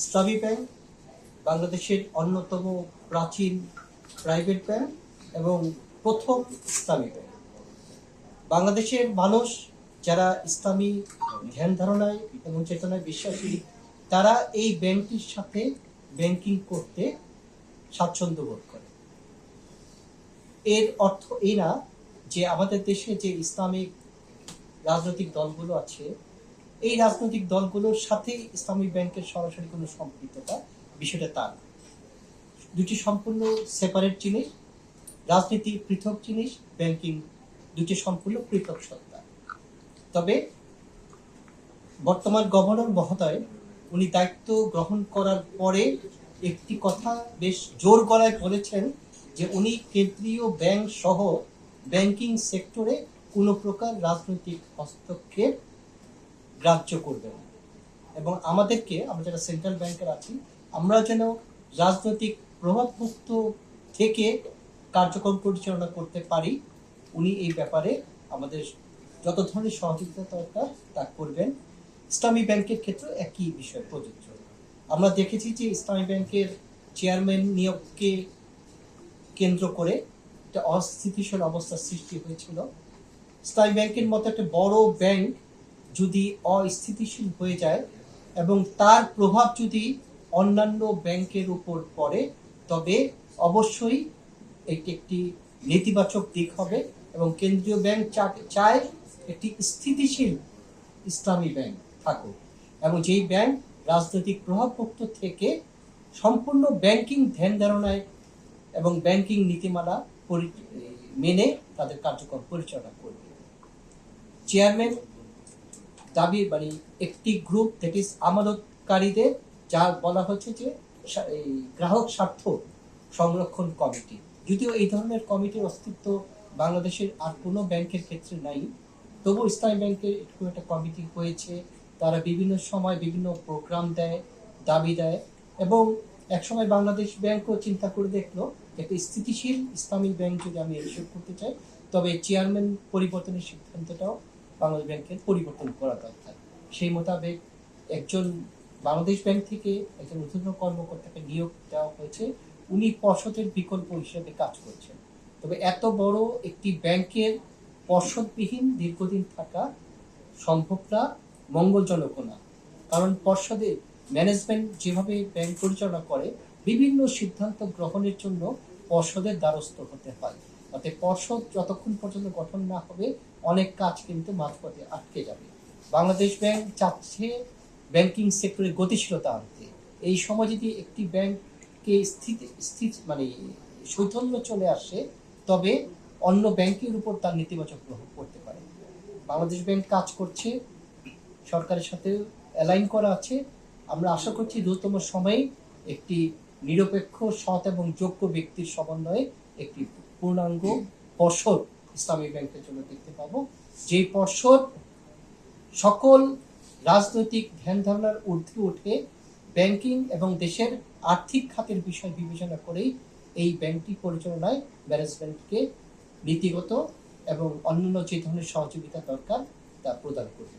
ইসলামী bank বাংলাদেশের অন্যতম প্রাচীন প্রাইভেট ব্যাংক এবং প্রথম ইসলামী ব্যাংক। বাংলাদেশের মানুষ যারা ইসলামী ধ্যান ধারণায় এবং চেতনায় বিশ্বাসী, তারা এই ব্যাংকটির সাথে ব্যাংকিং করতে স্বাচ্ছন্দ্য বোধ করে। এর অর্থ এই না যে আমাদের দেশে যে ইসলামিক রাজনৈতিক দলগুলো আছে, এই রাজনৈতিক দলগুলোর সাথে ইসলামী ব্যাংকের সরাসরি কোনো সম্পৃক্ততা, বিষয়টা তা না। দুটি সম্পূর্ণ সেপারেট জিনিস। রাজনীতি পৃথক জিনিস, ব্যাংকিং দুটি সম্পূর্ণ পৃথক সত্তা। তবে বর্তমান গভর্নর মহোদয় উনি দায়িত্ব গ্রহণ করার পরে একটি কথা বেশ জোর গলায় বলেছেন যে উনি কেন্দ্রীয় ব্যাংক সহ ব্যাংকিং সেক্টরে কোনো প্রকার রাজনৈতিক হস্তক্ষেপ গ্রাহ্য করবে না, এবং আমাদেরকে, আমরা যারা সেন্ট্রাল ব্যাংকার আছি, আমরা যেন রাজনৈতিক প্রভাবমুক্ত থেকে কার্যক্রম পরিচালনা করতে পারি। উনি এই ব্যাপারে আমাদের যত ধরনের সহযোগিতা দরকার তা করবেন। ইসলামী ব্যাংকের ক্ষেত্রে একই বিষয় প্রযোজ্য। আমরা দেখেছি যে ইসলামী ব্যাংকের চেয়ারম্যান নিয়োগকে কেন্দ্র করে একটা অস্থিতিশীল অবস্থার সৃষ্টি হয়েছিল। ইসলামী ব্যাংকের মতো একটা বড় ব্যাংক যদি অস্থিতিশীল হয়ে যায় এবং তার প্রভাব যদি অন্যান্য ব্যাংকের উপর পড়ে, তবে অবশ্যই এটি একটি নেতিবাচক দিক হবে এবং কেন্দ্রীয় ব্যাংক চায় একটি স্থিতিশীল ইসলামী ব্যাংক থাকুক, এবং যেই ব্যাংক রাজনৈতিক প্রভাবমুক্ত থেকে সম্পূর্ণ ব্যাংকিং ধ্যান ধারণায় এবং ব্যাংকিং নীতিমালা মেনে তাদের কার্যক্রম পরিচালনা করবে। চেয়ারম্যান দাবি একটি গ্রুপ, দ্যাট ইজ আমানতকারীদের, যা বলা হচ্ছে যে গ্রাহক স্বার্থ সংরক্ষণ কমিটি। যদিও এই ধরনের কমিটির অস্তিত্ব বাংলাদেশের আর কোনো ব্যাংকের ক্ষেত্রে নাই, তবু ইসলামী ব্যাংকের একটু একটা কমিটি হয়েছে। তারা বিভিন্ন সময় বিভিন্ন প্রোগ্রাম দেয়, দাবি দেয়, এবং একসময় বাংলাদেশ ব্যাংকও চিন্তা করে দেখলো একটা স্থিতিশীল ইসলামী ব্যাংক যদি আমি এনশিওর করতে চাই, তবে চেয়ারম্যান পরিবর্তনের সিদ্ধান্তটাও বাংলাদেশ ব্যাংকের পরিবর্তন করা দরকার। সেই মোতাবেক একজন বাংলাদেশ ব্যাংক থেকে একজন ঊর্ধ্বতন কর্মকর্তাকে নিয়োগ দেওয়া হয়েছে। উনি পর্ষদের বিকল্প হিসেবে কাজ করছেন। তবে এত বড় একটি ব্যাংকের পর্ষদবিহীন দীর্ঘদিন থাকা সম্ভব না, মঙ্গলজনক না। কারণ পর্ষদে ম্যানেজমেন্ট যেভাবে ব্যাংক পরিচালনা করে, বিভিন্ন সিদ্ধান্ত গ্রহণের জন্য পর্ষদের দ্বারস্থ হতে হয়। অর্থাৎ পর্ষদ যতক্ষণ পর্যন্ত গঠন না হবে, অনেক কাজ কিন্তু মাঝপথে আটকে যাবে। বাংলাদেশ ব্যাংক চাচ্ছে ব্যাংকিং সেক্টরে গতিশীলতা আনতে। এই সময় যদি একটি ব্যাংকে শৈথল্য চলে আসে, তবে অন্য ব্যাংকের উপর তার নেতিবাচক প্রভাব পড়তে পারে। বাংলাদেশ ব্যাংক কাজ করছে, সরকারের সাথে অ্যালাইন করা আছে। আমরা আশা করছি দ্রুততম সময়ে একটি নিরপেক্ষ, সৎ এবং যোগ্য ব্যক্তির সমন্বয়ে একটি পূর্ণাঙ্গ পর্ষদ ইসলামী ব্যাংকের জন্য দেখতে পাবো, যে পর্ষদ সকল রাজনৈতিক ধ্যান ধারণার ঊর্ধ্বে উঠে ব্যাংকিং এবং দেশের আর্থিক খাতের বিষয় বিবেচনা করেই এই ব্যাংকটি পরিচালনায় ম্যানেজমেন্টকে নীতিগত এবং অন্যান্য যে ধরনের সহযোগিতা দরকার তা প্রদান করবে।